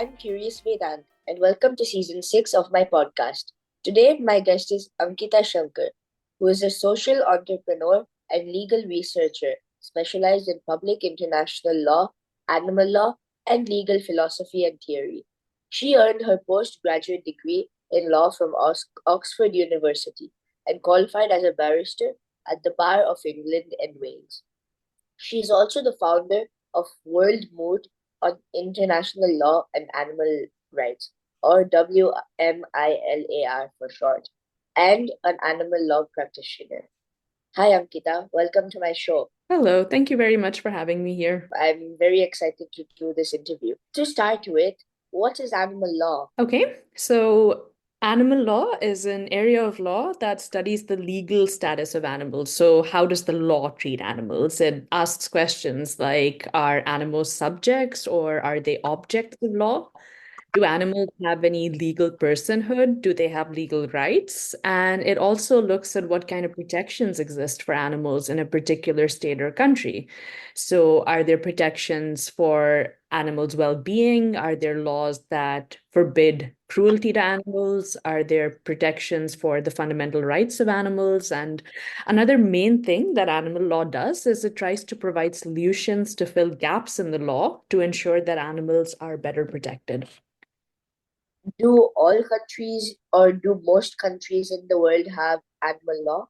I'm Curious Vedant, and welcome to Season 6 of my podcast. Today, my guest is Ankita Shanker, who is a social entrepreneur and legal researcher specialized in public international law, animal law, and legal philosophy and theory. She earned her postgraduate degree in law from Oxford University and qualified as a barrister at the Bar of England and Wales. She is also the founder of World Moot on International Law and Animal Rights, or WMILAR for short, and an animal law practitioner. Hi, Ankita. Welcome to my show. Hello, thank you very much for having me here. I'm very excited to do this interview. To start with, what is animal law? Okay, so animal law is an area of law that studies the legal status of animals. So, how does the law treat animals? It asks questions like, are animals subjects or are they objects of law? Do animals have any legal personhood? Do they have legal rights? And it also looks at what kind of protections exist for animals in a particular state or country. So, are there protections for animals' well-being? Are there laws that forbid cruelty to animals? Are there protections for the fundamental rights of animals? And another main thing that animal law does is it tries to provide solutions to fill gaps in the law to ensure that animals are better protected. Do all countries or do most countries in the world have animal law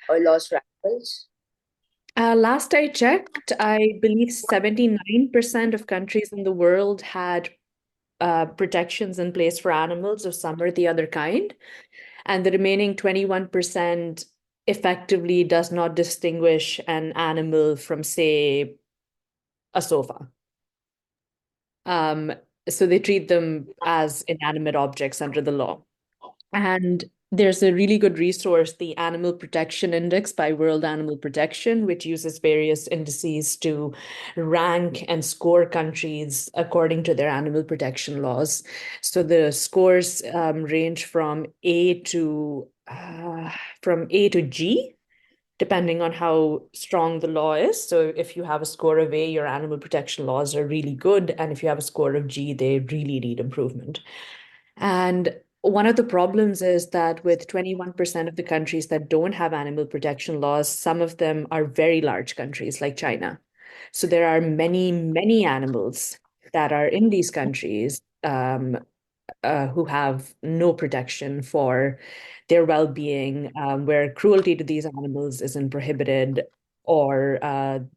or laws for animals? Last I checked, I believe 79% of countries in the world had protections in place for animals of some or the other kind. And the remaining 21% effectively does not distinguish an animal from, say, a sofa. Um, so they treat them as inanimate objects under the law. And there's a really good resource, the Animal Protection Index by World Animal Protection, which uses various indices to rank and score countries according to their animal protection laws. So the scores range from A to G, depending on how strong the law is. So if you have a score of A, your animal protection laws are really good, and if you have a score of G, they really need improvement. And one of the problems is that with 21% of the countries that don't have animal protection laws, some of them are very large countries like China. So there are many, many animals that are in these countries who have no protection for their well-being, where cruelty to these animals isn't prohibited or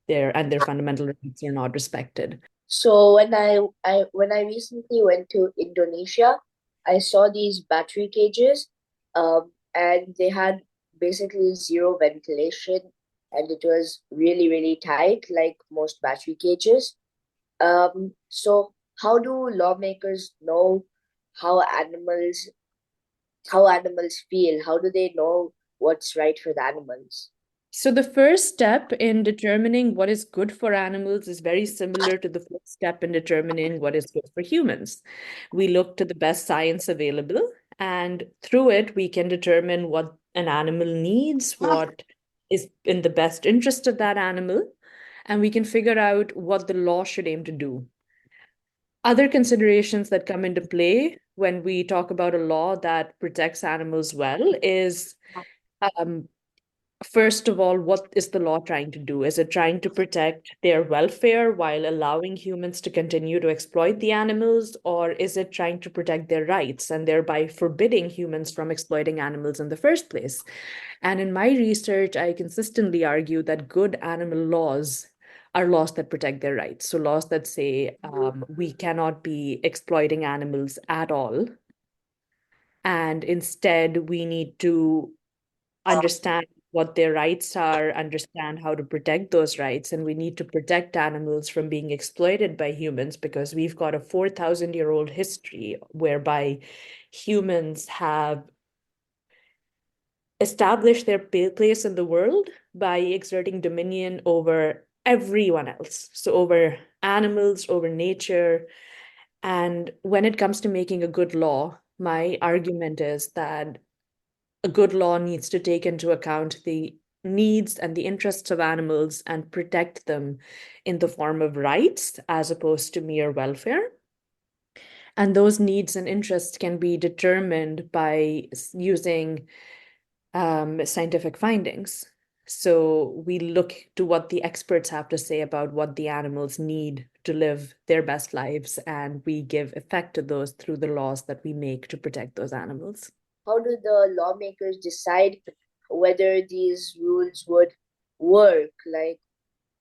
their fundamental rights are not respected. So when I recently went to Indonesia, I saw these battery cages, and they had basically zero ventilation, and it was really, really tight, like most battery cages. So how do lawmakers know how animals how animals feel? How do they know what's right for the animals? So the first step in determining what is good for animals is very similar to the first step in determining what is good for humans. We look to the best science available, and through it, we can determine what an animal needs, what is in the best interest of that animal, and we can figure out what the law should aim to do. Other considerations that come into play when we talk about a law that protects animals well is um, first of all, what is the law trying to do? Is it trying to protect their welfare while allowing humans to continue to exploit the animals, or is it trying to protect their rights and thereby forbidding humans from exploiting animals in the first place? And in my research, I consistently argue that good animal laws are laws that protect their rights. So, laws that say we cannot be exploiting animals at all. And instead, we need to understand what their rights are, understand how to protect those rights, and we need to protect animals from being exploited by humans because we've got a 4,000-year-old history whereby humans have established their place in the world by exerting dominion over everyone else. So over animals, over nature. And when it comes to making a good law, my argument is that a good law needs to take into account the needs and the interests of animals and protect them in the form of rights as opposed to mere welfare. And those needs and interests can be determined by using scientific findings. So we look to what the experts have to say about what the animals need to live their best lives, and we give effect to those through the laws that we make to protect those animals. How do the lawmakers decide whether these rules would work? Like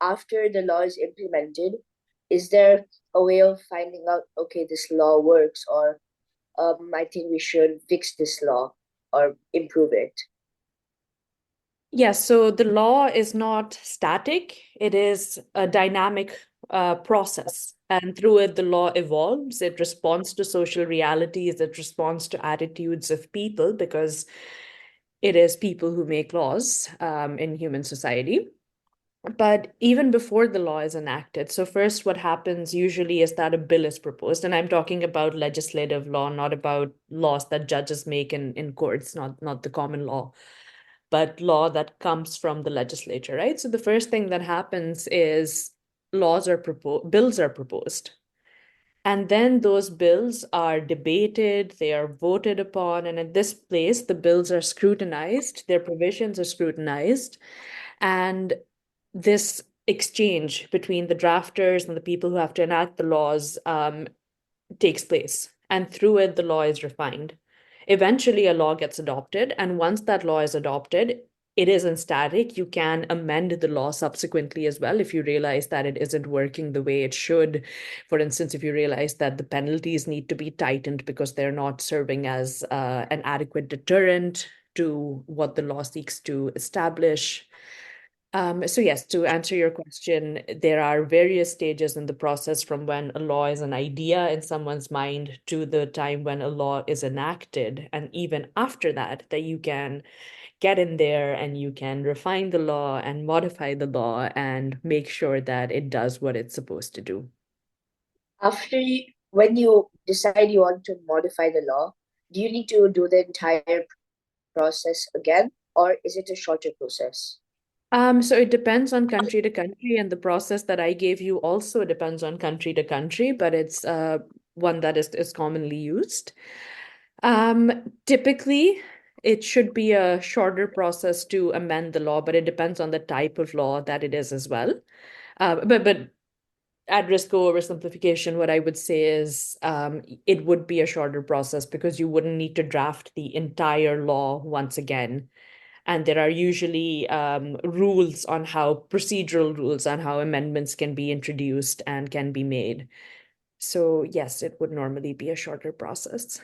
after the law is implemented, is there a way of finding out, okay, this law works, or I think we should fix this law or improve it? Yes, so the law is not static, it is a dynamic process. And through it, the law evolves. It responds to social realities, it responds to attitudes of people because it is people who make laws in human society. But even before the law is enacted, so first, what happens usually is that a bill is proposed. And I'm talking about legislative law, not about laws that judges make in courts, not the common law, but law that comes from the legislature, right? So the first thing that happens is bills are proposed. And then those bills are debated, they are voted upon, and at this place, the bills are scrutinized, their provisions are scrutinized, and this exchange between the drafters and the people who have to enact the laws takes place. And through it, the law is refined. Eventually, a law gets adopted. And once that law is adopted, it isn't static. You can amend the law subsequently as well if you realize that it isn't working the way it should. For instance, if you realize that the penalties need to be tightened because they're not serving as an adequate deterrent to what the law seeks to establish. So yes, to answer your question, there are various stages in the process from when a law is an idea in someone's mind to the time when a law is enacted. And even after that, that you can get in there and you can refine the law and modify the law and make sure that it does what it's supposed to do. When you decide you want to modify the law, do you need to do the entire process again, or is it a shorter process? So it depends on country to country, and the process that I gave you also depends on country to country, but it's one that is commonly used. Typically, it should be a shorter process to amend the law, but it depends on the type of law that it is as well. But at risk of oversimplification, what I would say is it would be a shorter process because you wouldn't need to draft the entire law once again. And there are usually procedural rules on how amendments can be introduced and can be made. So, yes, it would normally be a shorter process.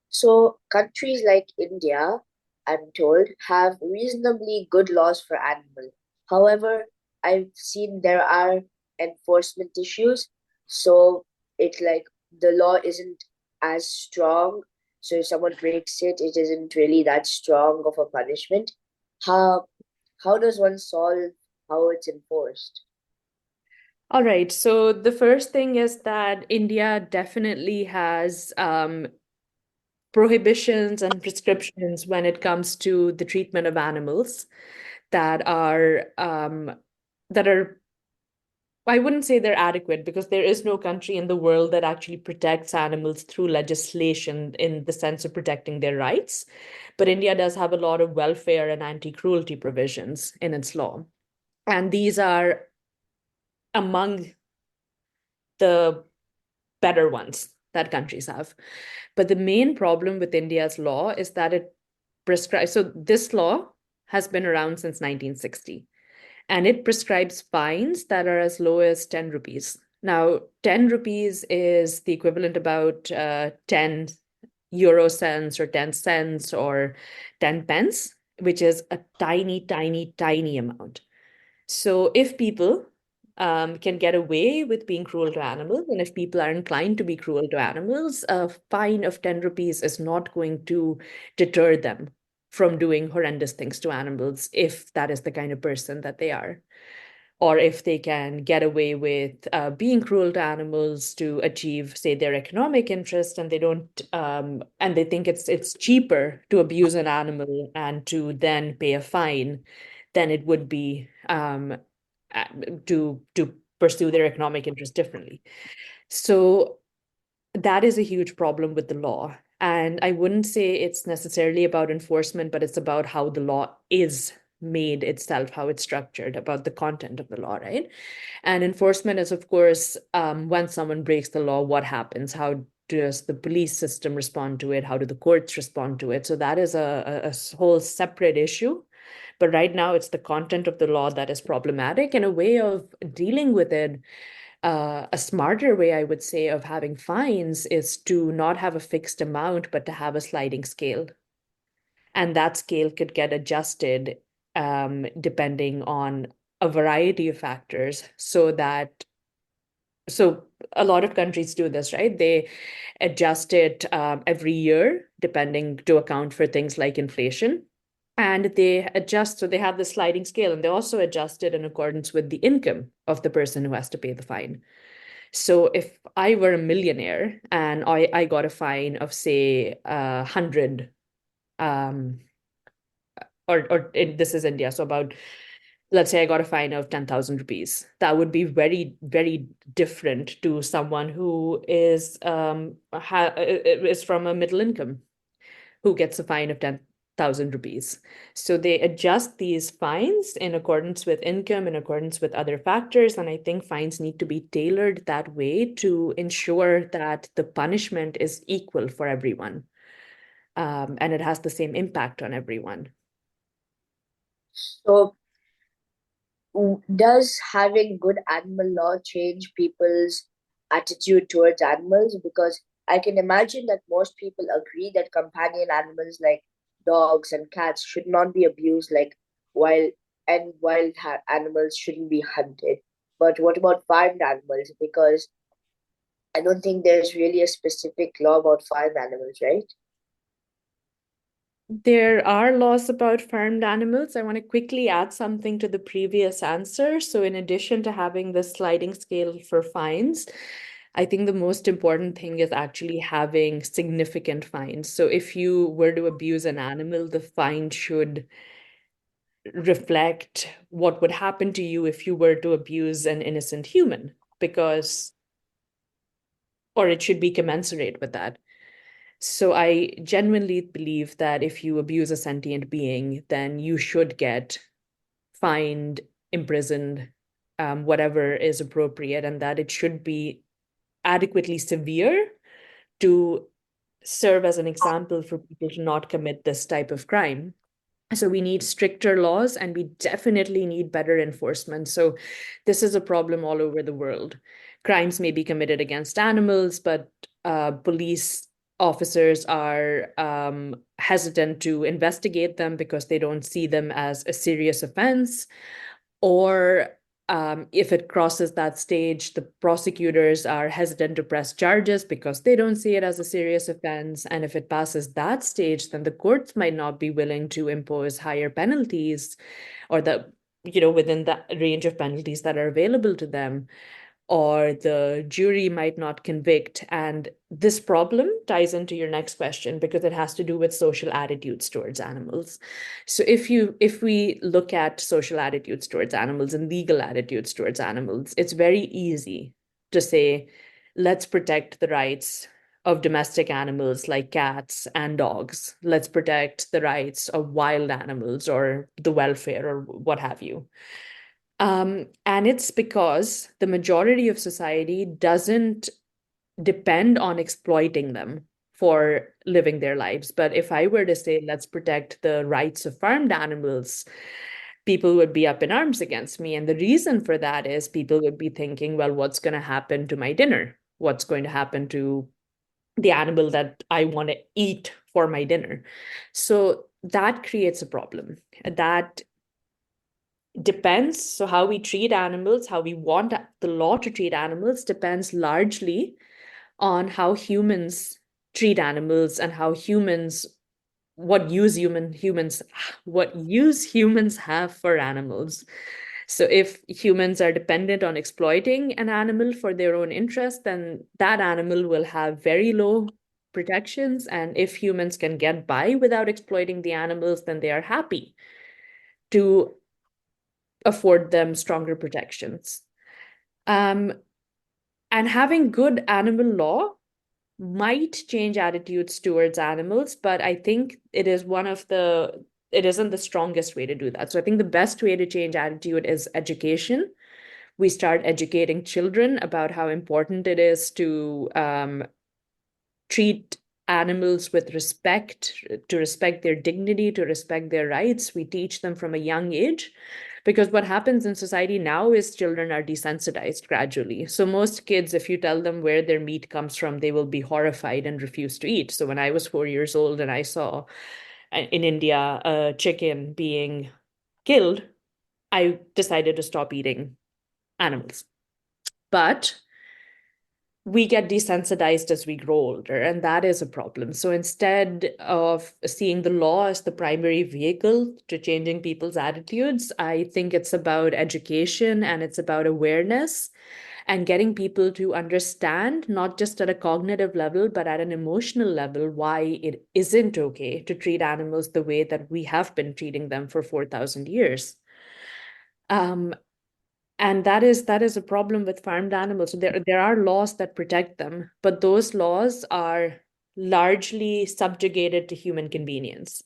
So, countries like India, I'm told, have reasonably good laws for animals. However, I've seen there are enforcement issues. So, it's like the law isn't as strong. So, if someone breaks it, it isn't really that strong of a punishment. How how does one solve how it's enforced? All right. So the first thing is that India definitely has prohibitions and prescriptions when it comes to the treatment of animals that are I wouldn't say they're adequate because there is no country in the world that actually protects animals through legislation in the sense of protecting their rights. But India does have a lot of welfare and anti-cruelty provisions in its law. And these are among the better ones that countries have. But the main problem with India's law is that it prescribes, so this law has been around since 1960, and it prescribes fines that are as low as 10 rupees. Now, 10 rupees is the equivalent about 10 euro cents or 10 cents or 10 pence, which is a tiny, tiny, tiny amount. So if people can get away with being cruel to animals, and if people are inclined to be cruel to animals, a fine of 10 rupees is not going to deter them from doing horrendous things to animals if that is the kind of person that they are. Or if they can get away with being cruel to animals to achieve, say, their economic interest, and they don't, and they think it's cheaper to abuse an animal and to then pay a fine than it would be uh, to pursue their economic interest differently. So that is a huge problem with the law. And I wouldn't say it's necessarily about enforcement, but it's about how the law is made itself, how it's structured, about the content of the law, right? And enforcement is, of course, when someone breaks the law, what happens? How does the police system respond to it? How do the courts respond to it? So that is a whole separate issue. But right now, it's the content of the law that is problematic, and a way of dealing with it. A smarter way, I would say, of having fines is to not have a fixed amount, but to have a sliding scale. And that scale could get adjusted depending on a variety of factors so a lot of countries do this, right? They adjust it every year, depending to account for things like inflation. And they adjust, so they have the sliding scale, and they also adjust it in accordance with the income of the person who has to pay the fine. So if I were a millionaire and I got a fine of, say, 100, um, this is India, so about, let's say I got a fine of 10,000 rupees. That would be very, very different to someone who is from a middle income who gets a fine of 10,000 rupees. So they adjust these fines in accordance with income, in accordance with other factors. And I think fines need to be tailored that way to ensure that the punishment is equal for everyone, and it has the same impact on everyone. So, does having good animal law change people's attitude towards animals? Because I can imagine that most people agree that companion animals like dogs and cats should not be abused, like wild animals shouldn't be hunted. But what about farmed animals? Because I don't think there's really a specific law about farmed animals, right? There are laws about farmed animals. I want to quickly add something to the previous answer. So, in addition to having the sliding scale for fines, I think the most important thing is actually having significant fines. So, if you were to abuse an animal, the fine should reflect what would happen to you if you were to abuse an innocent human, because, or it should be commensurate with that. So I genuinely believe that if you abuse a sentient being, then you should get fined, imprisoned, whatever is appropriate, and that it should be adequately severe to serve as an example for people to not commit this type of crime. So we need stricter laws, and we definitely need better enforcement. So this is a problem all over the world. Crimes may be committed against animals, but police officers are hesitant to investigate them because they don't see them as a serious offense. Or if it crosses that stage, the prosecutors are hesitant to press charges because they don't see it as a serious offense. And if it passes that stage, then the courts might not be willing to impose higher penalties, or within the range of penalties that are available to them, or the jury might not convict. And this problem ties into your next question because it has to do with social attitudes towards animals. So if we look at social attitudes towards animals and legal attitudes towards animals, it's very easy to say, let's protect the rights of domestic animals like cats and dogs. Let's protect the rights of wild animals or the welfare or what have you. And it's because the majority of society doesn't depend on exploiting them for living their lives. But if I were to say, let's protect the rights of farmed animals, people would be up in arms against me. And the reason for that is people would be thinking, well, what's going to happen to my dinner? What's going to happen to the animal that I want to eat for my dinner? So that creates a problem. That depends. So, how we treat animals, how we want the law to treat animals, depends largely on how humans treat animals and how humans what use humans have for animals. So if humans are dependent on exploiting an animal for their own interest, then that animal will have very low protections. And if humans can get by without exploiting the animals, then they are happy to afford them stronger protections. Um, And having good animal law might change attitudes towards animals, but I think it isn't the strongest way to do that. So I think the best way to change attitude is education. We start educating children about how important it is to treat animals with respect, to respect their dignity, to respect their rights. We teach them from a young age. Because what happens in society now is children are desensitized gradually. So most kids, if you tell them where their meat comes from, they will be horrified and refuse to eat. So when I was 4 years old and I saw in India a chicken being killed, I decided to stop eating animals. But we get desensitized as we grow older, and that is a problem. So instead of seeing the law as the primary vehicle to changing people's attitudes, I think it's about education and it's about awareness and getting people to understand, not just at a cognitive level, but at an emotional level, why it isn't okay to treat animals the way that we have been treating them for 4,000 years. Um, and that is a problem with farmed animals. So there are laws that protect them, but those laws are largely subjugated to human convenience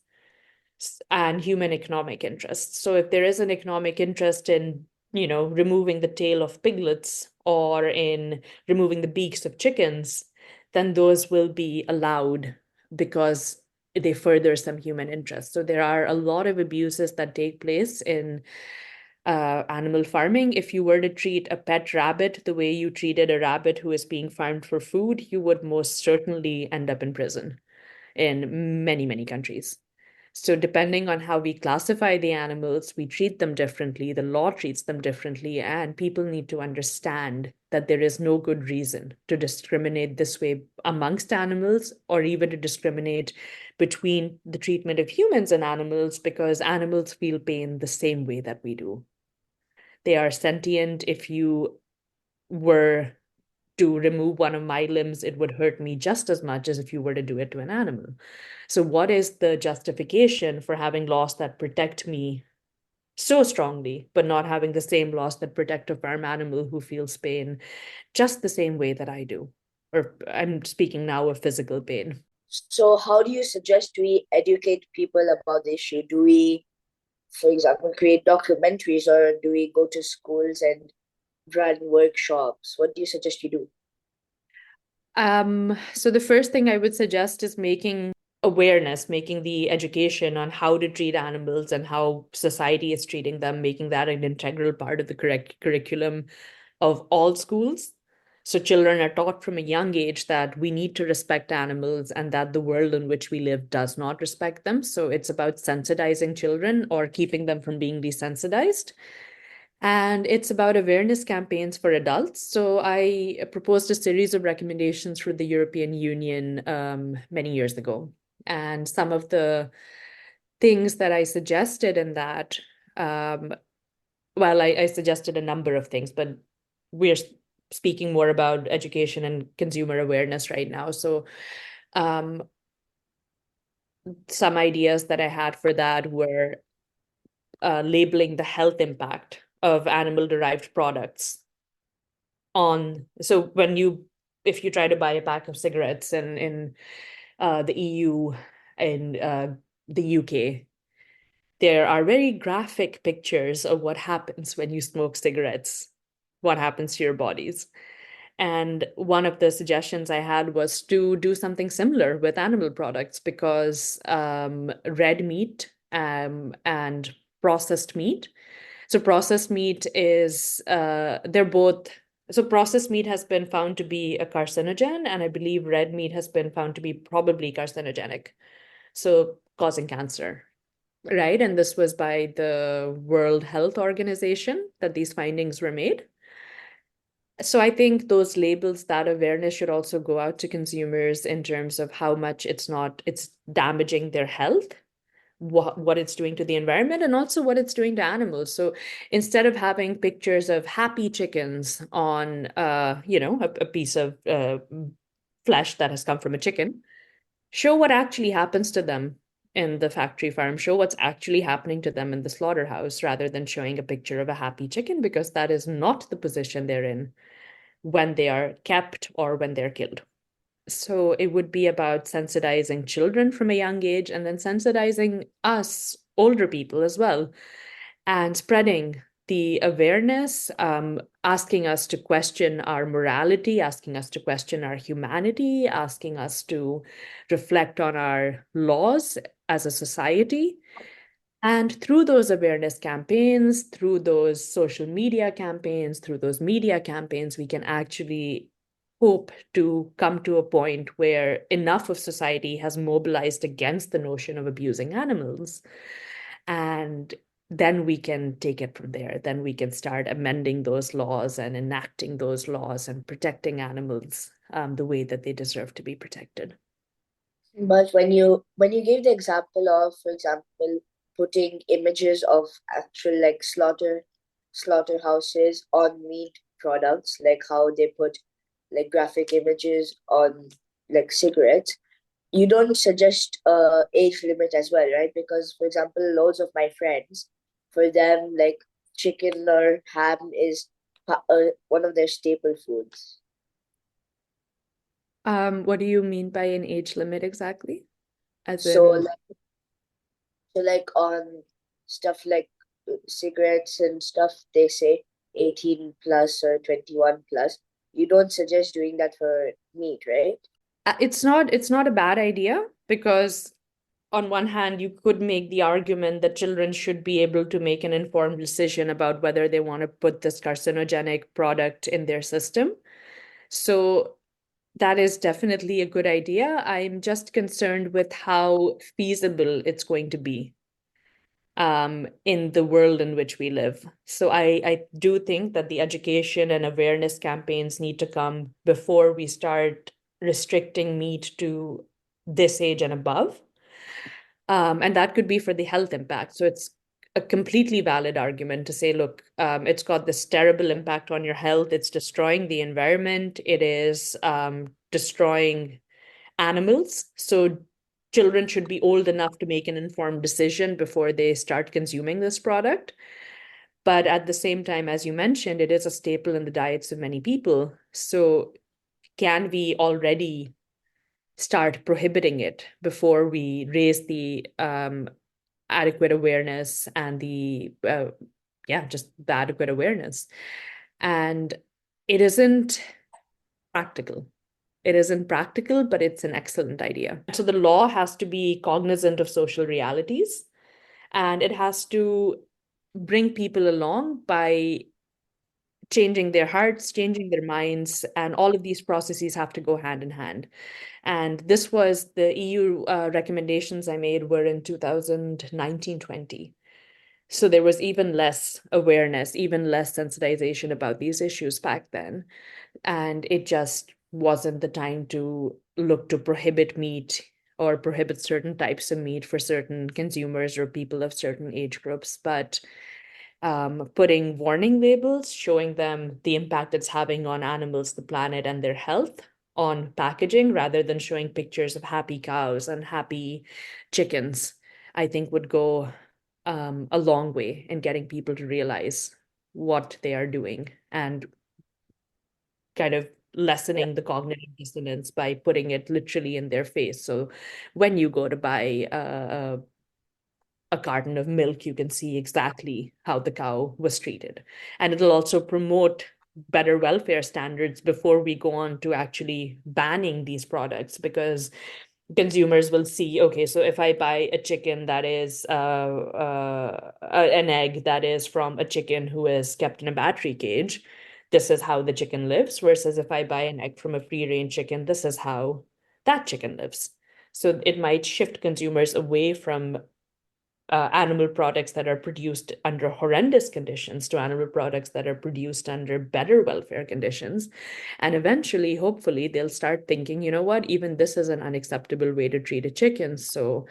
and human economic interests. So if there is an economic interest in, removing the tail of piglets or in removing the beaks of chickens, then those will be allowed because they further some human interest. So there are a lot of abuses that take place in animal farming. If you were to treat a pet rabbit the way you treated a rabbit who is being farmed for food, you would most certainly end up in prison in many, many countries. So, depending on how we classify the animals, we treat them differently, the law treats them differently, and people need to understand that there is no good reason to discriminate this way amongst animals or even to discriminate between the treatment of humans and animals because animals feel pain the same way that we do. They are sentient. If you were to remove one of my limbs, it would hurt me just as much as if you were to do it to an animal. So, what is the justification for having laws that protect me so strongly, but not having the same laws that protect a farm animal who feels pain just the same way that I do? Or I'm speaking now of physical pain. So, how do you suggest we educate people about the issue? Do we, for example, create documentaries or do we go to schools and run workshops? What do you suggest you do? So the first thing I would suggest is making awareness, making the education on how to treat animals and how society is treating them, making that an integral part of the correct curriculum of all schools. So children are taught from a young age that we need to respect animals and that the world in which we live does not respect them. So it's about sensitizing children or keeping them from being desensitized. And it's about awareness campaigns for adults. So I proposed a series of recommendations for the European Union many years ago. And some of the things that I suggested in that, um, well, I suggested a number of things, but we're speaking more about education and consumer awareness right now. So um, some ideas that I had for that were labeling the health impact of animal derived products on. So when you, if you try to buy a pack of cigarettes in the EU and the UK, there are very graphic pictures of what happens when you smoke cigarettes, what happens to your bodies. And one of the suggestions I had was to do something similar with animal products because red meat and processed meat. So processed meat is they're both. So processed meat has been found to be a carcinogen, and I believe red meat has been found to be probably carcinogenic, so causing cancer. Right. And this was by the World Health Organization that these findings were made. So I think those labels, that awareness should also go out to consumers in terms of how much it's damaging their health, what it's doing to the environment, and also what it's doing to animals. So instead of having pictures of happy chickens on, a piece of flesh that has come from a chicken, show what actually happens to them in the factory farm, show what's actually happening to them in the slaughterhouse rather than showing a picture of a happy chicken because that is not the position they're in. when they are kept or when they're killed. So it would be about sensitizing children from a young age and then sensitizing us, older people as well, and spreading the awareness, asking us to question our morality, asking us to question our humanity, asking us to reflect on our laws as a society. And through those awareness campaigns, through those social media campaigns, through those media campaigns, we can actually hope to come to a point where enough of society has mobilized against the notion of abusing animals. And then we can take it from there. Then we can start amending those laws and enacting those laws and protecting animals the way that they deserve to be protected. But when you gave the example of, for example, putting images of actual like slaughterhouses on meat products, like how they put like graphic images on like cigarettes, you don't suggest age limit as well, right? Because for example, loads of my friends, for them like chicken or ham is one of their staple foods. What do you mean by an age limit exactly? As So in, like on stuff like cigarettes and stuff, they say 18 plus or 21 plus. You don't suggest doing that for meat, right? it's not a bad idea because on one hand, you could make the argument that children should be able to make an informed decision about whether they want to put this carcinogenic product in their system. So that is definitely a good idea. I'm just concerned with how feasible it's going to be in the world in which we live. So I do think that the education and awareness campaigns need to come before we start restricting meat to this age and above. And that could be for the health impact. So it's a completely valid argument to say, look, it's got this terrible impact on your health. It's destroying the environment. It is destroying animals. So children should be old enough to make an informed decision before they start consuming this product. But at the same time, as you mentioned, it is a staple in the diets of many people. So can we already start prohibiting it before we raise the adequate awareness and the yeah, just the adequate awareness? And it isn't practical. It isn't practical, but it's an excellent idea. So the law has to be cognizant of social realities, and it has to bring people along by changing their hearts, changing their minds, and all of these processes have to go hand in hand. And this was the EU recommendations I made were in 2019-20. So there was even less awareness, even less sensitization about these issues back then. And it just wasn't the time to look to prohibit meat or prohibit certain types of meat for certain consumers or people of certain age groups. But putting warning labels showing them the impact it's having on animals, the planet, and their health on packaging rather than showing pictures of happy cows and happy chickens, I think would go a long way in getting people to realize what they are doing and kind of lessening the cognitive dissonance by putting it literally in their face. So when you go to buy a carton of milk, you can see exactly how the cow was treated. And it'll also promote better welfare standards before we go on to actually banning these products because consumers will see, okay, so if I buy a chicken that is an egg that is from a chicken who is kept in a battery cage, this is how the chicken lives. Versus if I buy an egg from a free range chicken, this is how that chicken lives. So it might shift consumers away from animal products that are produced under horrendous conditions to animal products that are produced under better welfare conditions. And eventually, hopefully, they'll start thinking, you know what, even this is an unacceptable way to treat a chicken. So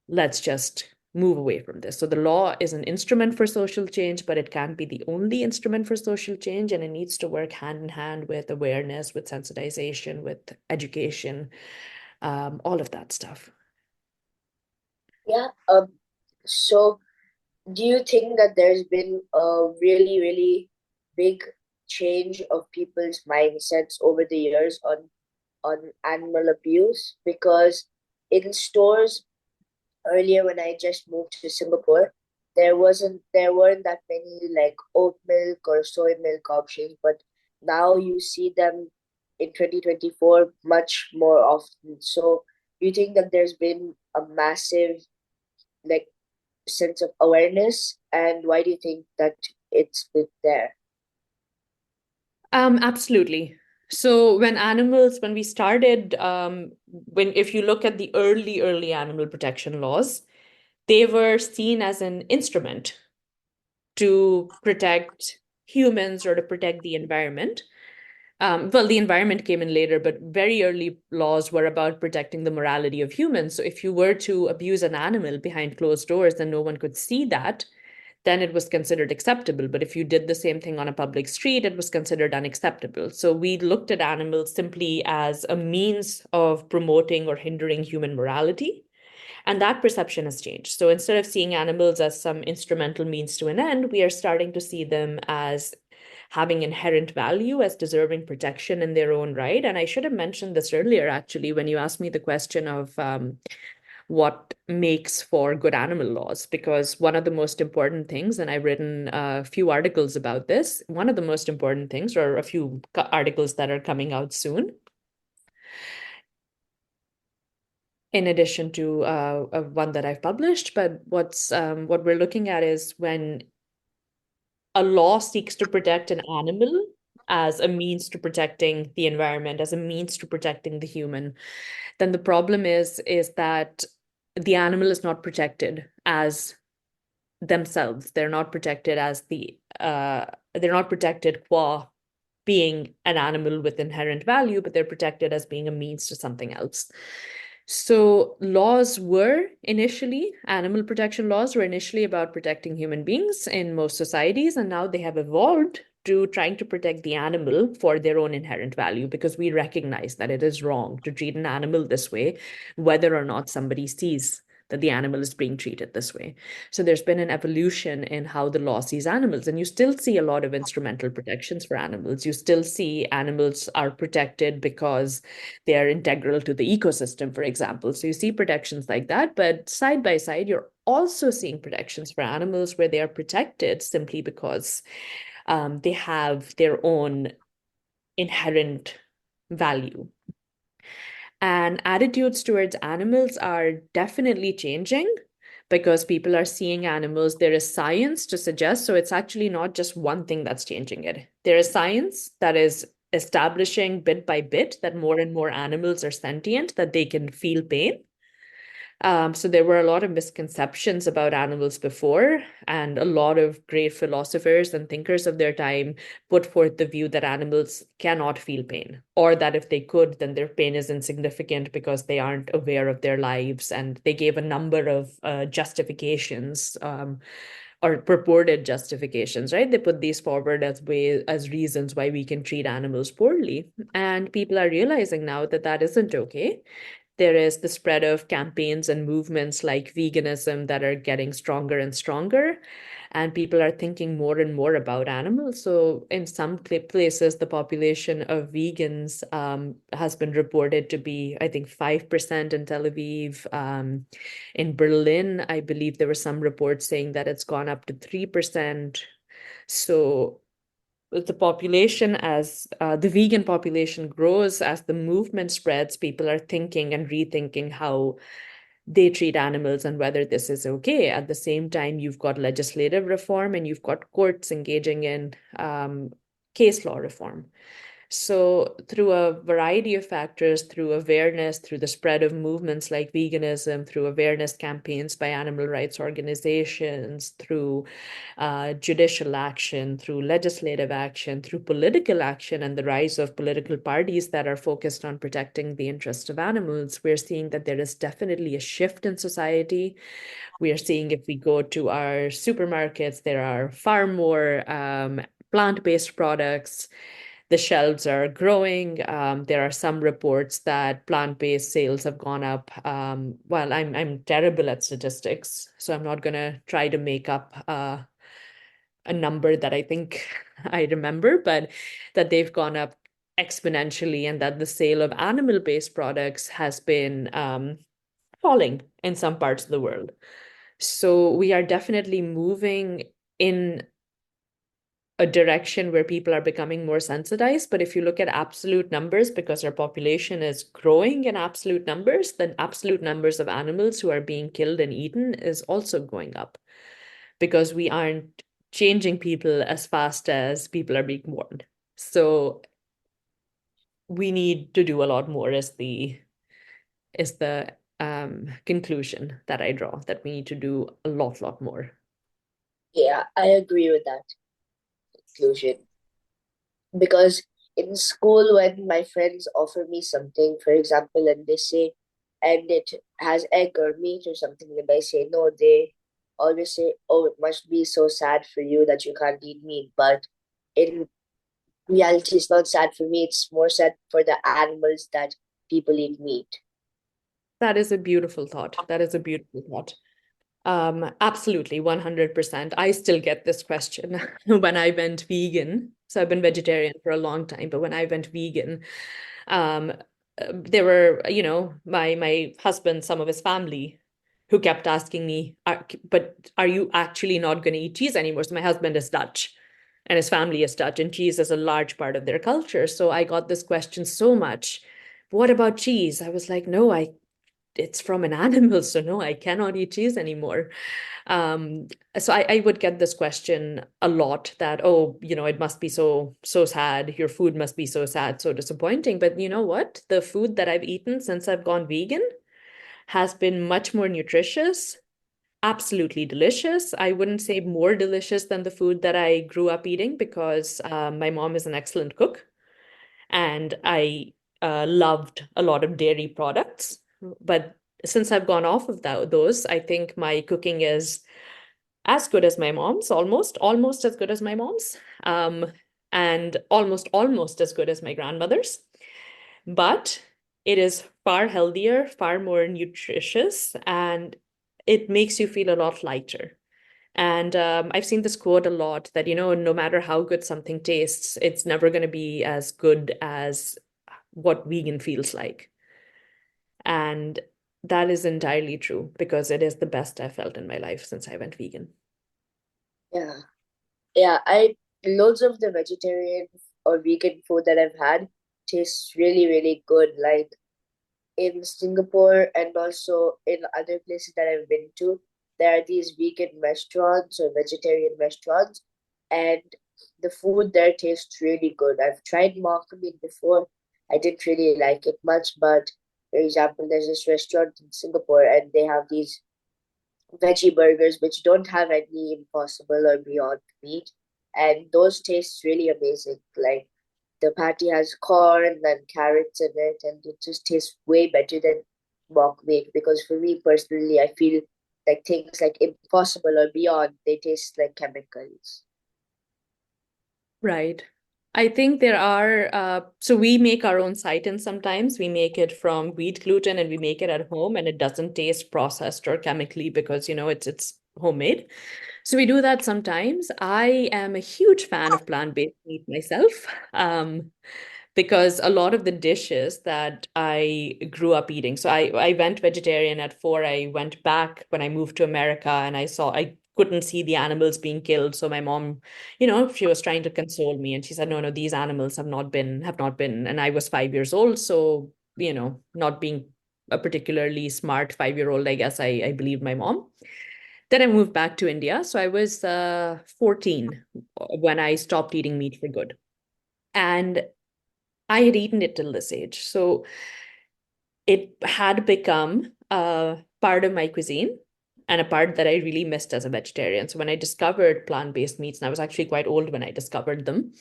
let's just move away from this. So the law is an instrument for social change, but it can't be the only instrument for social change. And it needs to work hand in hand with awareness, with sensitization, with education, all of that stuff. Yeah. So do you think that there's been a really, really big change of people's mindsets over the years on animal abuse, because in stores earlier when I just moved to Singapore, there weren't that many like oat milk or soy milk options, but now you see them in 2024 much more often. So do you think that there's been a massive like sense of awareness, and why do you think that it's been there? Absolutely. So when we started, if you look at the early animal protection laws, they were seen as an instrument to protect humans or to protect the environment. Well, the environment came in later, but very early laws were about protecting the morality of humans. So if you were to abuse an animal behind closed doors and no one could see that, then it was considered acceptable. But if you did the same thing on a public street, it was considered unacceptable. So we looked at animals simply as a means of promoting or hindering human morality. And that perception has changed. So instead of seeing animals as some instrumental means to an end, we are starting to see them as having inherent value, as deserving protection in their own right. And I should have mentioned this earlier, actually, when you asked me the question of what makes for good animal laws, because one of the most important things, and I've written a few articles about this, one of the most important things, or a few articles that are coming out soon, in addition to one that I've published. But what we're looking at is when a law seeks to protect an animal as a means to protecting the environment, as a means to protecting the human, then the problem is that the animal is not protected as themselves. They're not protected as they're not protected qua being an animal with inherent value, but they're protected as being a means to something else. So animal protection laws were initially about protecting human beings in most societies, and now they have evolved to trying to protect the animal for their own inherent value, because we recognize that it is wrong to treat an animal this way, whether or not somebody sees that the animal is being treated this way. So there's been an evolution in how the law sees animals, and you still see a lot of instrumental protections for animals. You still see animals are protected because they are integral to the ecosystem, for example. So you see protections like that, but side by side, you're also seeing protections for animals where they are protected simply because they have their own inherent value. And attitudes towards animals are definitely changing because people are seeing animals. There is science to suggest, so it's actually not just one thing that's changing it. There is science that is establishing bit by bit that more and more animals are sentient, that they can feel pain. So there were a lot of misconceptions about animals before, and a lot of great philosophers and thinkers of their time put forth the view that animals cannot feel pain, or that if they could, then their pain is insignificant because they aren't aware of their lives. And they gave a number of justifications, or purported justifications, right? They put these forward as reasons why we can treat animals poorly. And people are realizing now that that isn't okay. There is the spread of campaigns and movements like veganism that are getting stronger and stronger, and people are thinking more and more about animals. So, in some places, the population of vegans has been reported to be, I think, 5% in Tel Aviv. In Berlin, I believe there were some reports saying that it's gone up to 3%. So, the population, as the vegan population grows, as the movement spreads, people are thinking and rethinking how they treat animals and whether this is okay. At the same time, you've got legislative reform and you've got courts engaging in case law reform. So, through a variety of factors, through awareness, through the spread of movements like veganism, through awareness campaigns by animal rights organizations, through judicial action, through legislative action, through political action, and the rise of political parties that are focused on protecting the interests of animals, we're seeing that there is definitely a shift in society. We are seeing, if we go to our supermarkets, there are far more plant-based products. The shelves are growing. There are some reports that plant-based sales have gone up. Well, I'm terrible at statistics, so I'm not gonna try to make up a number that I think I remember, but that they've gone up exponentially, and that the sale of animal-based products has been falling in some parts of the world. So we are definitely moving in a direction where people are becoming more sensitized. But if you look at absolute numbers, because our population is growing in absolute numbers, then absolute numbers of animals who are being killed and eaten is also going up because we aren't changing people as fast as people are being born. So we need to do a lot more is the conclusion that I draw, that we need to do a lot more. Yeah, I agree with that conclusion. Because in school, when my friends offer me something, for example, and they say, and it has egg or meat or something, and I say no, they always say, oh, it must be so sad for you that you can't eat meat. But in reality, it's not sad for me, it's more sad for the animals that people eat meat. That is a beautiful thought. That is a beautiful thought. Absolutely, 100%. I still get this question when I went vegan. So I've been vegetarian for a long time, but when I went vegan, um, there were, my husband, some of his family, who kept asking me, but are you actually not going to eat cheese anymore? So my husband is Dutch and his family is Dutch, and cheese is a large part of their culture. So I got this question so much. What about cheese? I was like, no, it's from an animal, so no, I cannot eat cheese anymore. Um, so I would get this question a lot that, oh, it must be so sad. Your food must be so sad, so disappointing. But you know what? The food that I've eaten since I've gone vegan has been much more nutritious, absolutely delicious. I wouldn't say more delicious than the food that I grew up eating because my mom is an excellent cook, and I loved a lot of dairy products. But since I've gone off of those, I think my cooking is as good as my mom's, almost as good as my mom's, and almost as good as my grandmother's. But it is far healthier, far more nutritious, and it makes you feel a lot lighter. And I've seen this quote a lot that, no matter how good something tastes, it's never going to be as good as what vegan feels like. And that is entirely true because it is the best I felt in my life since I went vegan. Yeah. Yeah, I loads of the vegetarian or vegan food that I've had tastes really, really good. Like in Singapore and also in other places that I've been to, there are these vegan restaurants or vegetarian restaurants, and the food there tastes really good. I've tried mock meat before. I didn't really like it much, but for example, there's this restaurant in Singapore and they have these veggie burgers which don't have any impossible or beyond meat, and those taste really amazing. Like the patty has corn and carrots in it, and it just tastes way better than mock meat. Because for me personally, I feel like things like impossible or beyond, they taste like chemicals. Right. I think there are, so we make our own seitan sometimes. We make it from wheat gluten and we make it at home, and it doesn't taste processed or chemically because, it's homemade. So we do that sometimes. I am a huge fan of plant-based meat myself. Um, because a lot of the dishes that I grew up eating. So I went vegetarian at 4. I went back when I moved to America, and I couldn't see the animals being killed. So my mom, she was trying to console me, and she said, no, these animals have not been. And I was 5 years old. So, not being a particularly smart 5-year old, I guess I believed my mom. Then I moved back to India. So I was 14 when I stopped eating meat for good. And I had eaten it till this age. So it had become a part of my cuisine and a part that I really missed as a vegetarian. So when I discovered plant-based meats, and I was actually quite old when I discovered them,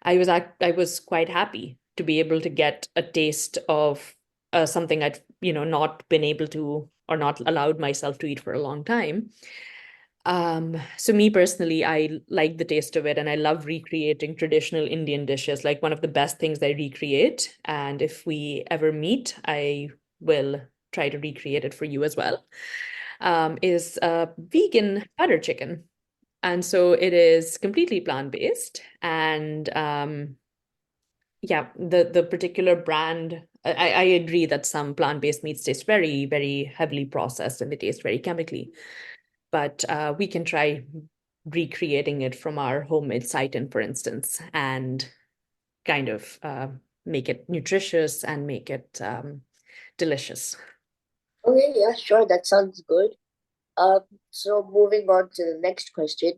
I was quite happy to be able to get a taste of something I'd not been able to or not allowed myself to eat for a long time. So me personally, I like the taste of it, and I love recreating traditional Indian dishes. Like one of the best things I recreate, and if we ever meet, I will try to recreate it for you as well, is vegan butter chicken. And so it is completely plant-based. And yeah, the particular brand, I agree that some plant-based meats taste very, very heavily processed and they taste very chemically. But we can try recreating it from our homemade seitan, for instance, and kind of make it nutritious and make it delicious. Okay, yeah, sure, that sounds good. So moving on to the next question.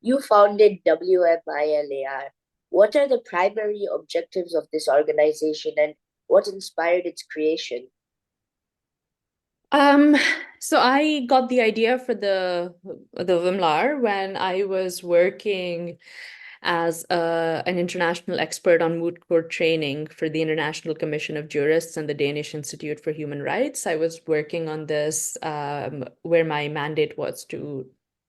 You founded WMILAR. What are the primary objectives of this organization and what inspired its creation? Um, so I got the idea for the Vimlar when I was working as an international expert on moot court training for the International Commission of Jurists and the Danish Institute for Human Rights. I was working on this where my mandate was to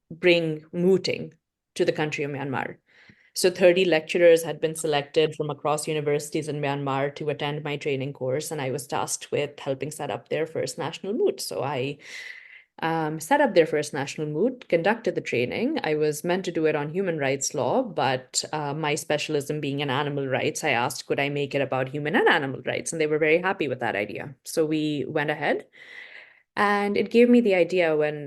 bring mooting to the country of Myanmar. So 30 lecturers had been selected from across universities in Myanmar to attend my training course, and I was tasked with helping set up their first national moot. So I set up their first national moot, conducted the training. I was meant to do it on human rights law, but my specialism being in animal rights, I asked, could I make it about human and animal rights? And they were very happy with that idea. So we went ahead. And it gave me the idea when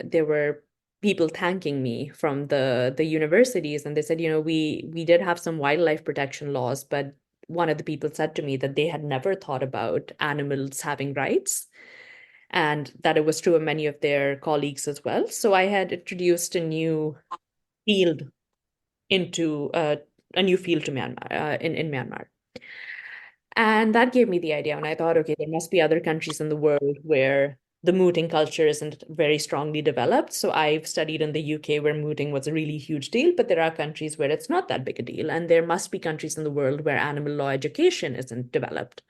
there were people thanking me from the universities, and they said, you know, we did have some wildlife protection laws, but one of the people said to me that they had never thought about animals having rights, and that it was true of many of their colleagues as well. So I had introduced field into a new field to Myanmar in Myanmar. And that gave me the idea. And I thought, okay, there must be other countries in the world where the mooting culture isn't very strongly developed. So I've studied in the UK where mooting was a really huge deal, but there are countries where it's not that big a deal. And there must be countries in the world where animal law education isn't developed.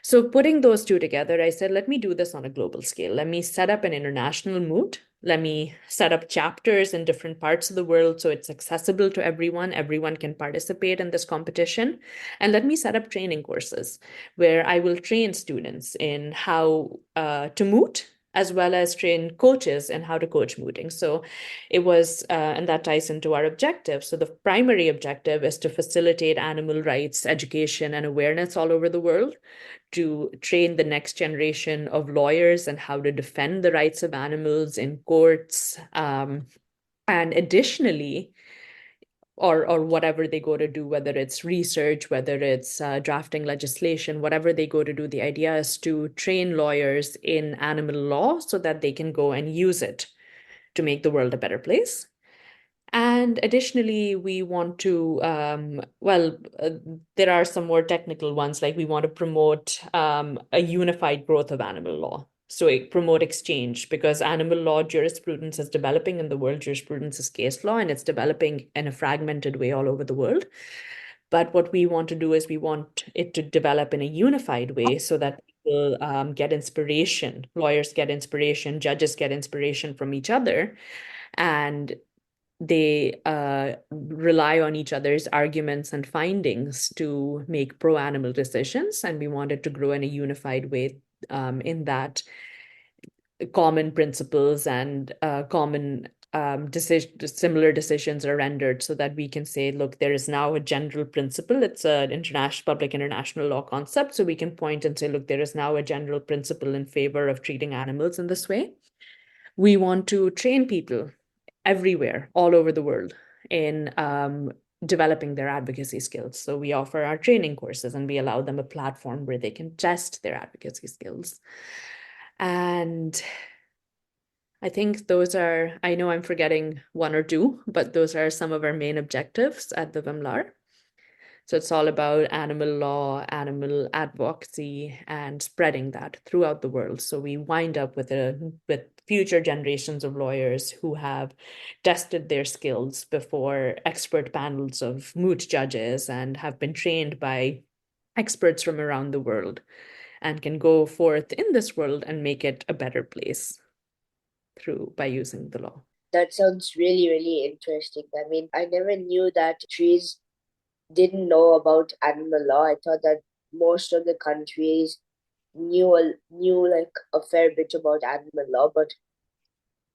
So putting those two together, I said, let me do this on a global scale. Let me set up an international moot. Let me set up chapters in different parts of the world so it's accessible to everyone. Everyone can participate in this competition. And let me set up training courses where I will train students in how to moot, as well as train coaches in how to coach mooting. So it was, and that ties into our objective. So the primary objective is to facilitate animal rights education and awareness all over the world, to train the next generation of lawyers and how to defend the rights of animals in courts. And additionally, or whatever they go to do, whether it's research, whether it's drafting legislation, whatever they go to do, the idea is to train lawyers in animal law so that they can go and use it to make the world a better place. And additionally, we want to, there are some more technical ones, like we want to promote a unified growth of animal law. So promote exchange, because animal law jurisprudence is developing in the world. Jurisprudence is case law, and it's developing in a fragmented way all over the world. But what we want to do is we want it to develop in a unified way so that people get inspiration, lawyers get inspiration, judges get inspiration from each other, and they rely on each other's arguments and findings to make pro-animal decisions. And we wanted to grow in a unified way in that common principles and common similar decisions are rendered, so that we can say, look, there is now a general principle. It's an international public international law concept. So we can point and say, look, there is now a general principle in favor of treating animals in this way. We want to train people everywhere, all over the world, in developing their advocacy skills. So we offer our training courses and we allow them a platform where they can test their advocacy skills. And I think those are, I know I'm forgetting one or two, but those are some of our main objectives at the VIMLAR. So it's all about animal law, animal advocacy, and spreading that throughout the world. So we wind up with future generations of lawyers who have tested their skills before expert panels of moot judges and have been trained by experts from around the world, and can go forth in this world and make it a better place through by using the law. That sounds really, really interesting. I mean, I never knew that trees didn't know about animal law. I thought that most of the countries knew like a fair bit about animal law, but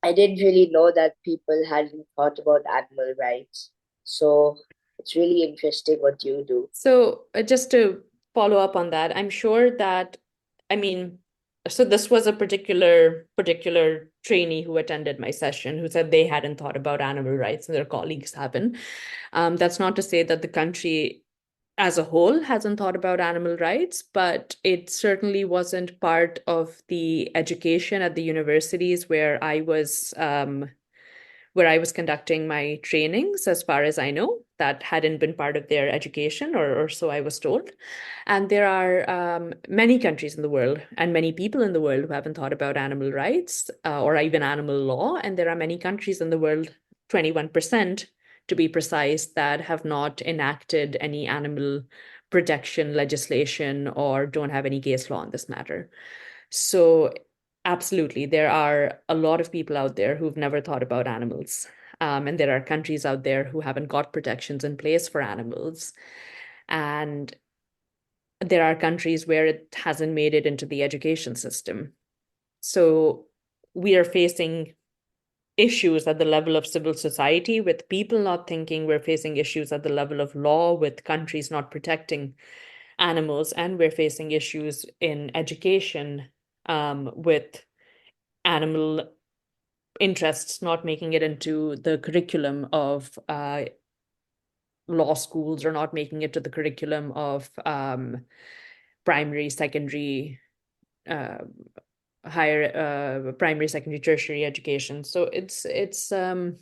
I didn't really know that people hadn't thought about animal rights. So it's really interesting what you do. So, just to follow up on that, I'm sure that, I mean, so this was a particular trainee who attended my session who said they hadn't thought about animal rights and their colleagues haven't. That's not to say that the country as a whole hasn't thought about animal rights, but it certainly wasn't part of the education at the universities where I was conducting my trainings, as far as I know. That hadn't been part of their education, or so I was told. And there are many countries in the world and many people in the world who haven't thought about animal rights or even animal law. And there are many countries in the world, 21% to be precise, that have not enacted any animal protection legislation or don't have any case law on this matter. So, absolutely, there are a lot of people out there who've never thought about animals. And there are countries out there who haven't got protections in place for animals. And there are countries where it hasn't made it into the education system. So, we are facing issues at the level of civil society with people not thinking. We're facing issues at the level of law with countries not protecting animals. And we're facing issues in education with animal interests not making it into the curriculum of law schools, or not making it to the curriculum of primary, secondary, uh, higher primary, secondary, tertiary education. So it's a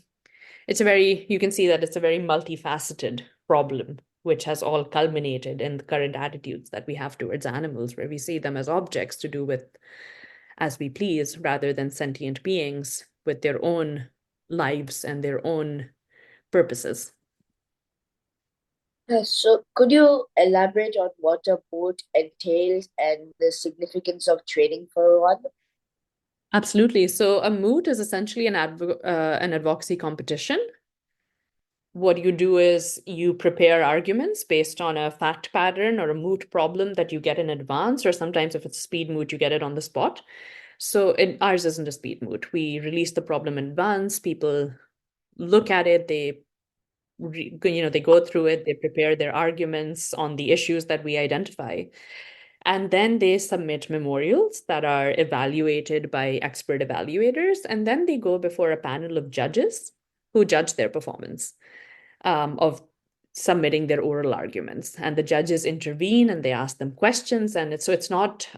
very, you can see that it's a very multifaceted problem, which has all culminated in the current attitudes that we have towards animals, where we see them as objects to do with as we please, rather than sentient beings with their own lives and their own purposes. Yes, so could you elaborate on what a boot entails and the significance of training for one? Absolutely. So a moot is essentially an advocacy competition. What you do is you prepare arguments based on a fact pattern or a moot problem that you get in advance, or sometimes if it's a speed moot, you get it on the spot. So ours isn't a speed moot. We release the problem in advance. People look at it. They go through it. They prepare their arguments on the issues that we identify. And then they submit memorials that are evaluated by expert evaluators. And then they go before a panel of judges who judge their performance of submitting their oral arguments. And the judges intervene and they ask them questions. And it's not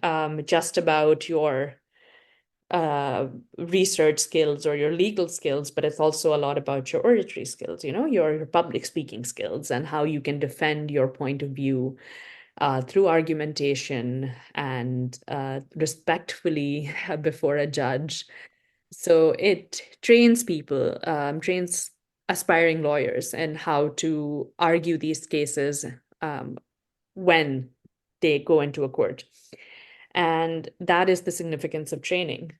just about your uh, research skills or your legal skills, but it's also a lot about your oratory skills, your public speaking skills, and how you can defend your point of view through argumentation and respectfully before a judge. So it trains people, trains aspiring lawyers and how to argue these cases um, when they go into a court. And that is the significance of training,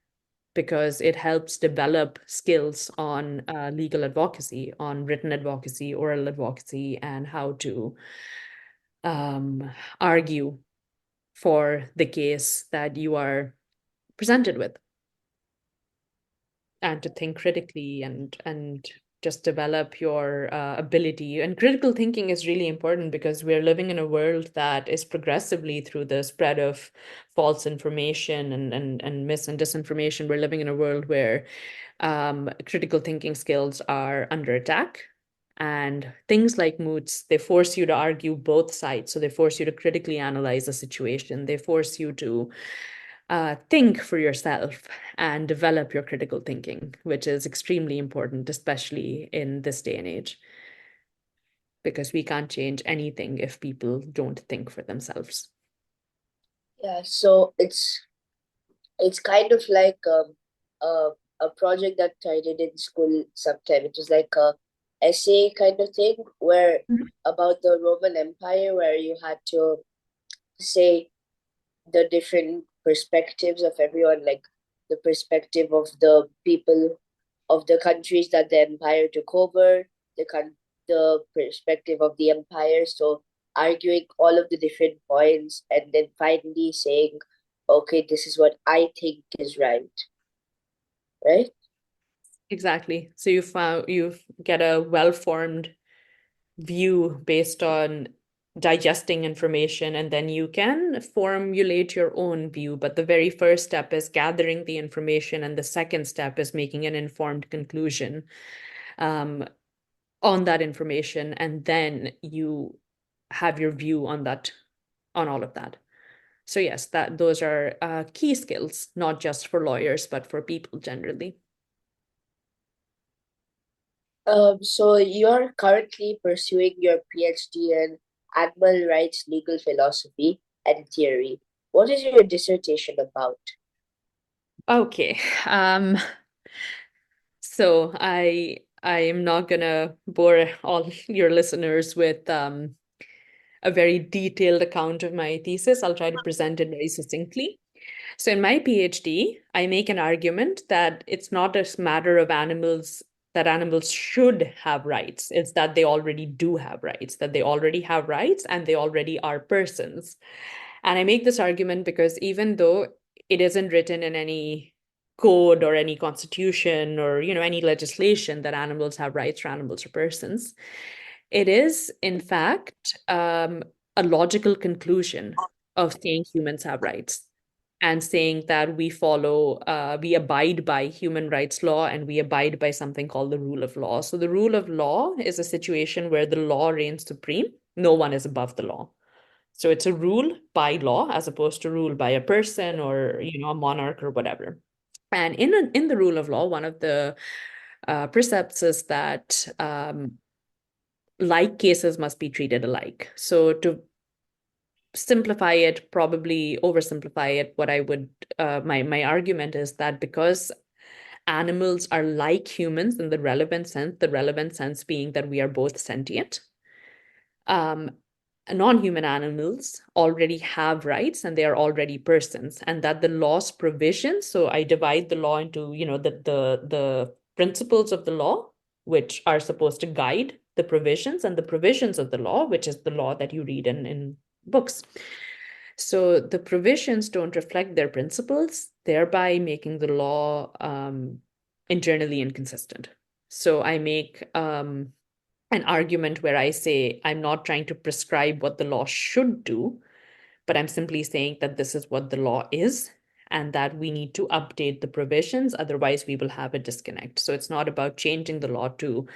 because it helps develop skills on legal advocacy, on written advocacy, oral advocacy, and how to um, argue for the case that you are presented with, and to think critically and just develop your ability. And critical thinking is really important because we're living in a world that is progressively, through the spread of false information and mis and disinformation, we're living in a world where critical thinking skills are under attack. And things like moots, they force you to argue both sides. So they force you to critically analyze a situation. They force you to think for yourself and develop your critical thinking, which is extremely important, especially in this day and age, because we can't change anything if people don't think for themselves. Yeah, so it's kind of like a project that I did in school sometime. It was like a essay kind of thing where Mhm. about the Roman Empire, where you had to say the different perspectives of everyone, like the perspective of the people of the countries that the empire took over, the perspective of the empire. So arguing all of the different points and then finally saying, okay, this is what I think is right, right? Exactly. So you get a well-formed view based on digesting information, and then you can formulate your own view. But the very first step is gathering the information, and the second step is making an informed conclusion um, on that information, and then you have your view on that, on all of that. So yes, that those are key skills, not just for lawyers, but for people generally. So you're currently pursuing your PhD in animal rights legal philosophy and theory. What is your dissertation about? Okay. So I am not gonna bore all your listeners with a very detailed account of my thesis. I'll try to present it very succinctly. So in my PhD, I make an argument that it's not a matter of animals, that animals should have rights. It's that they already do have rights, that they already have rights and they already are persons. And I make this argument because even though it isn't written in any code or any constitution or any legislation that animals have rights or animals are persons, it is in fact a logical conclusion of saying humans have rights and saying that we abide by human rights law, and we abide by something called the rule of law. So the rule of law is a situation where the law reigns supreme. No one is above the law. So it's a rule by law as opposed to rule by a person or a monarch or whatever. And in the rule of law, one of the precepts is that like cases must be treated alike. So to simplify it, probably oversimplify it, what I would my argument is that because animals are like humans in the relevant sense being that we are both sentient, um, non-human animals already have rights and they are already persons, and that the law's provisions, so I divide the law into the principles of the law, which are supposed to guide the provisions, and the provisions of the law, which is the law that you read in books. So the provisions don't reflect their principles, thereby making the law internally inconsistent. So I make an argument where I say I'm not trying to prescribe what the law should do, but I'm simply saying that this is what the law is and that we need to update the provisions. Otherwise, we will have a disconnect. So it's not about changing the law to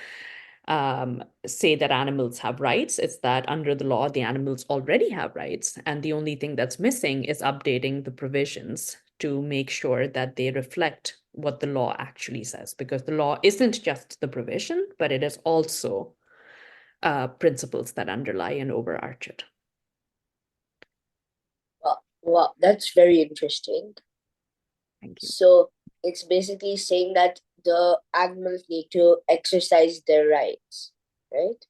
say that animals have rights. It's that under the law, the animals already have rights. And the only thing that's missing is updating the provisions to make sure that they reflect what the law actually says, because the law isn't just the provision, but it is also principles that underlie and overarch it. Wow, that's very interesting. Thank you. So it's basically saying that the animals need to exercise their rights, right?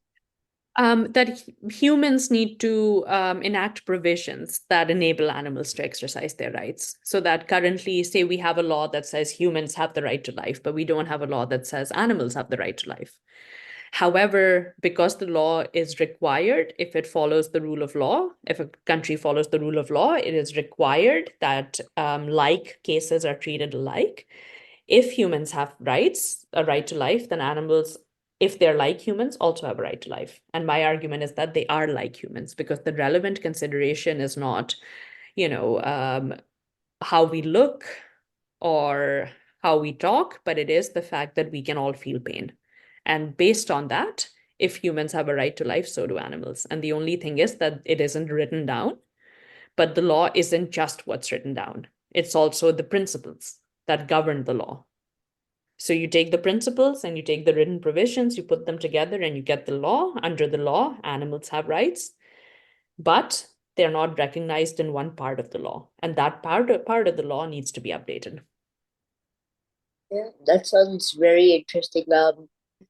That humans need to enact provisions that enable animals to exercise their rights. So that currently, say we have a law that says humans have the right to life, but we don't have a law that says animals have the right to life. However, because the law is required, if it follows the rule of law, if a country follows the rule of law, it is required that like cases are treated alike. If humans have rights, a right to life, then animals, if they're like humans, also have a right to life. And my argument is that they are like humans because the relevant consideration is not, you know, how we look or how we talk, but it is the fact that we can all feel pain. And based on that, if humans have a right to life, so do animals. And the only thing is that it isn't written down, but the law isn't just what's written down, it's also the principles that govern the law. So you take the principles and you take the written provisions, you put them together, and you get the law. Under the law, animals have rights, but they're not recognized in one part of the law. And that part of the law needs to be updated. Yeah, that sounds very interesting.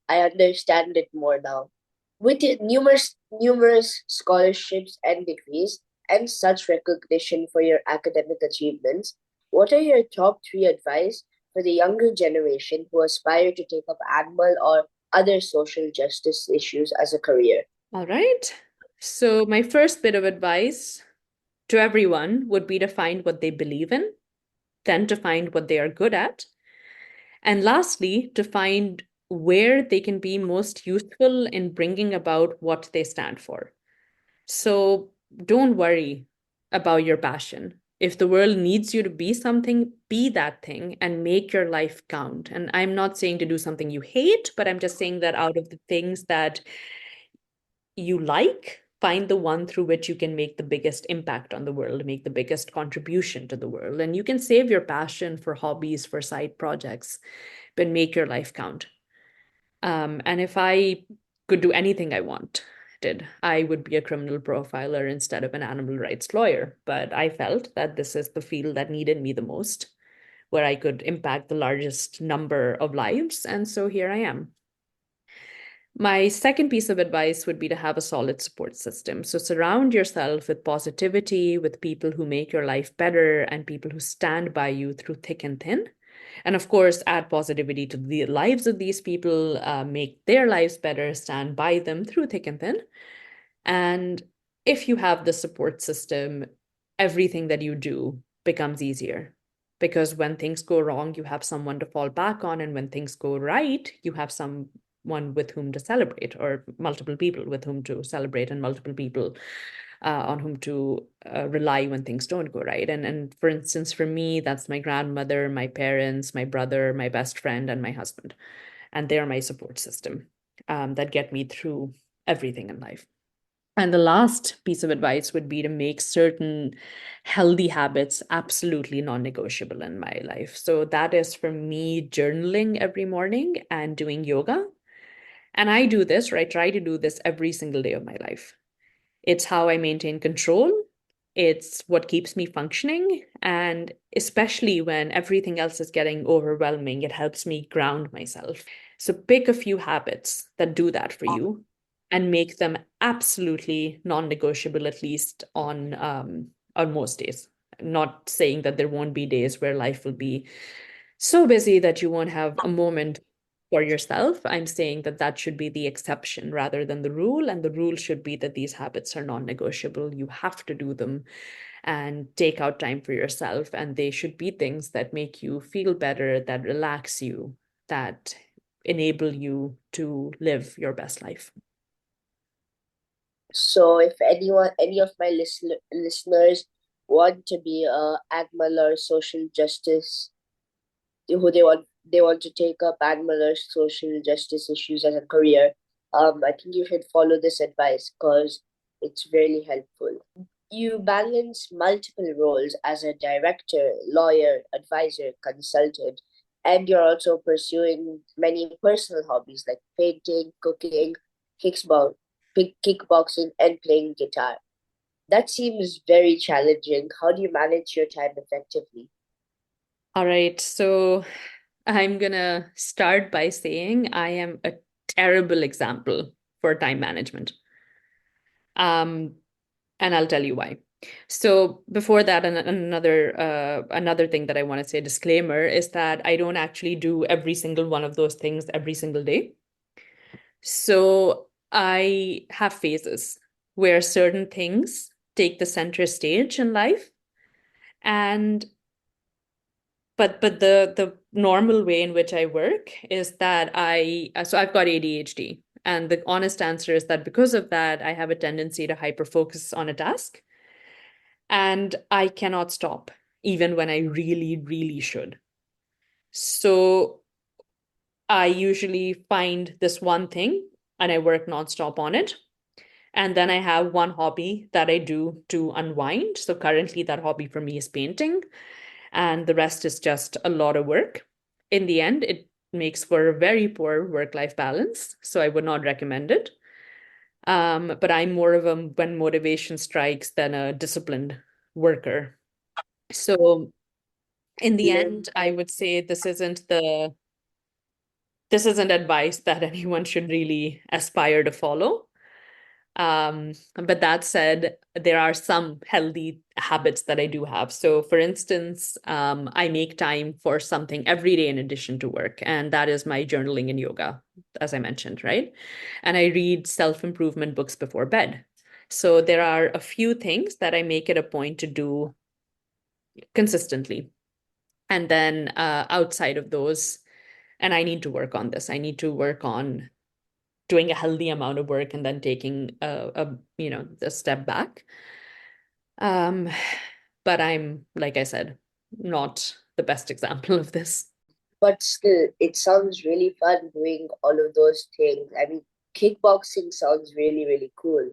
I understand it more now. With the numerous scholarships and degrees and such recognition for your academic achievements, what are your top three advice for the younger generation who aspire to take up animal or other social justice issues as a career? All right. So, my first bit of advice to everyone would be to find what they believe in, then to find what they are good at, And lastly, to find where they can be most useful in bringing about what they stand for. So don't worry about your passion. If the world needs you to be something, be that thing and make your life count. And I'm not saying to do something you hate, but I'm just saying that out of the things that you like, find the one through which you can make the biggest impact on the world, make the biggest contribution to the world. And you can save your passion for hobbies, for side projects, but make your life count. And if I could do anything I wanted, I would be a criminal profiler instead of an animal rights lawyer. But I felt that this is the field that needed me the most, where I could impact the largest number of lives. And so here I am. My second piece of advice would be to have a solid support system. So surround yourself with positivity, with people who make your life better and people who stand by you through thick and thin. And of course, add positivity to the lives of these people, make their lives better, stand by them through thick and thin. And if you have the support system, everything that you do becomes easier. Because when things go wrong, you have someone to fall back on. And when things go right, you have someone with whom to celebrate, or multiple people with whom to celebrate, and multiple people on whom to rely when things don't go right. And for instance, for me, that's my grandmother, my parents, my brother, my best friend, and my husband. And they're my support system that get me through everything in life. And the last piece of advice would be to make certain healthy habits absolutely non negotiable in my life. So that is for me journaling every morning and doing yoga. And I do this, or I try to do this every single day of my life. It's how I maintain control. It's what keeps me functioning. And especially when everything else is getting overwhelming, it helps me ground myself. So pick a few habits that do that for you and make them absolutely non-negotiable, at least on most days. I'm not saying that there won't be days where life will be so busy that you won't have a moment for yourself. I'm saying that that should be the exception rather than the rule. And the rule should be that these habits are non negotiable. You have to do them and take out time for yourself. And they should be things that make you feel better, that relax you, that enable you to live your best life. So, if any of my listeners want to be a animal or social justice, who they want to take up animal or social justice issues as a career, I think you should follow this advice because it's really helpful. You balance multiple roles as a director, lawyer, advisor, consultant, and you're also pursuing many personal hobbies like painting, cooking, kickball, kickboxing, and playing guitar. That seems very challenging. How do you manage your time effectively? All right. So I'm going to start by saying I am a terrible example for time management. Um, and I'll tell you why. So before that, another thing that I want to say, disclaimer, is that I don't actually do every single one of those things every single day. So I have phases where certain things take the center stage in life, and but the normal way in which I work is that I've got ADHD. And the honest answer is that because of that, I have a tendency to hyper focus on a task. And I cannot stop, even when I really, really should. So I usually find this one thing and I work nonstop on it. And then I have one hobby that I do to unwind. So currently, that hobby for me is painting, and the rest is just a lot of work. In the end, it makes for a very poor work-life balance. So I would not recommend it. But I'm more of a when motivation strikes than a disciplined worker. So in the end, I would say this isn't advice that anyone should really aspire to follow. But that said, there are some healthy habits that I do have. So, for instance, I make time for something every day in addition to work, and that is my journaling and yoga, as I mentioned, right? And I read self-improvement books before bed. So, there are a few things that I make it a point to do consistently. And then outside of those, And I need to work on this. I need to work on doing a healthy amount of work and then taking a step back. Um, but I'm, like I said, not the best example of this. But still, it sounds really fun doing all of those things. I mean, kickboxing sounds really, really cool.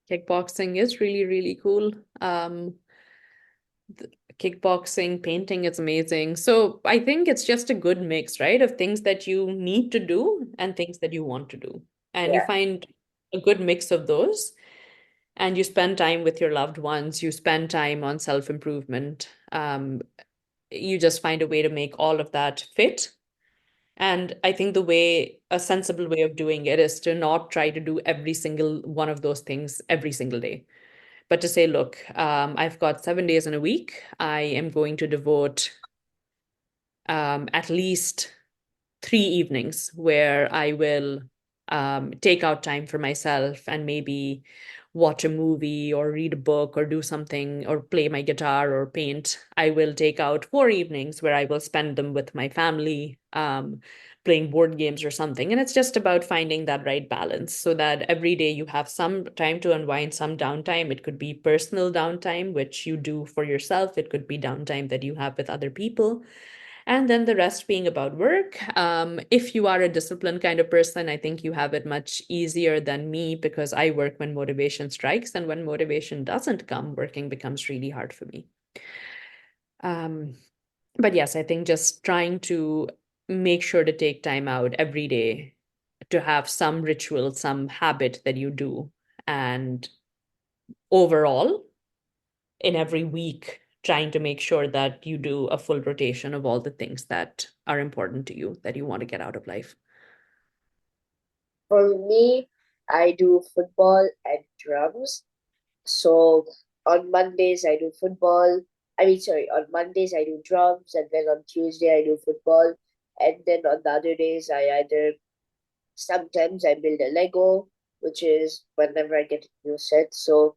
Kickboxing is really, really cool. Kickboxing, painting is amazing. So I think it's just a good mix, right? Of things that you need to do and things that you want to do. And you Yeah. find a good mix of those. And you spend time with your loved ones. You spend time on self-improvement. You just find a way to make all of that fit. And I think a sensible way of doing it is to not try to do every single one of those things every single day, but to say, look, I've got 7 days in a week. I am going to devote at least 3 evenings where I will take out time for myself and maybe watch a movie or read a book or do something or play my guitar or paint. I will take out 4 evenings where I will spend them with my family, playing board games or something. And it's just about finding that right balance so that every day you have some time to unwind, some downtime. It could be personal downtime, which you do for yourself, it could be downtime that you have with other people, and then the rest being about work. If you are a disciplined kind of person, I think you have it much easier than me because I work when motivation strikes. And when motivation doesn't come, working becomes really hard for me. Um, but yes, I think just trying to make sure to take time out every day to have some ritual, some habit that you do. And overall, in every week, trying to make sure that you do a full rotation of all the things that are important to you that you want to get out of life. For me, I do football and drums. So on Mondays, I do football. Sorry, on Mondays, I do drums, and then on Tuesday, I do football. And then on the other days, sometimes I build a Lego, which is whenever I get a new set. So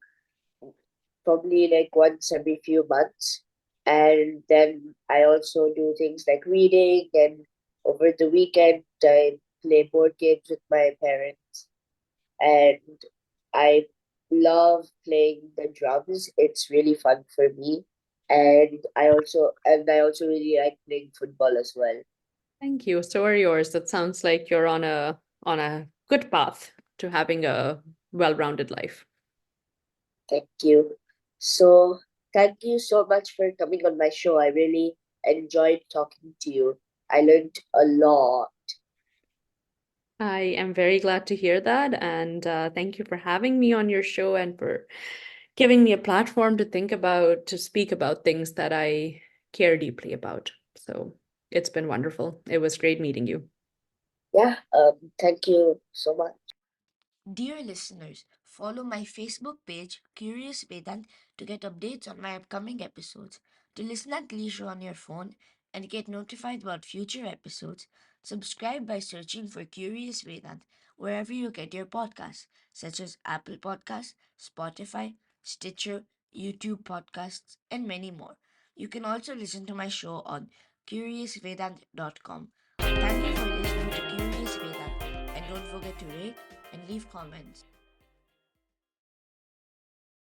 probably like once every few months. And then I also do things like reading, and over the weekend, I play board games with my parents. And I love playing the drums. It's really fun for me. And I also really like playing football as well. Thank you. So are yours. That sounds like you're on a good path to having a well-rounded life. Thank you. So thank you so much for coming on my show. I really enjoyed talking to you. I learned a lot. I am very glad to hear that. And thank you for having me on your show and for giving me a platform to to speak about things that I care deeply about. So it's been wonderful. It was great meeting you. Yeah, thank you so much. Dear listeners, follow my Facebook page, Curious Vedant, to get updates on my upcoming episodes. To listen at leisure on your phone and get notified about future episodes, subscribe by searching for Curious Vedant wherever you get your podcasts, such as Apple Podcasts, Spotify, Stitcher, YouTube Podcasts, and many more. You can also listen to my show on curiousvedant.com. Thank you for listening to Curious Vedant, and don't forget to rate and leave comments.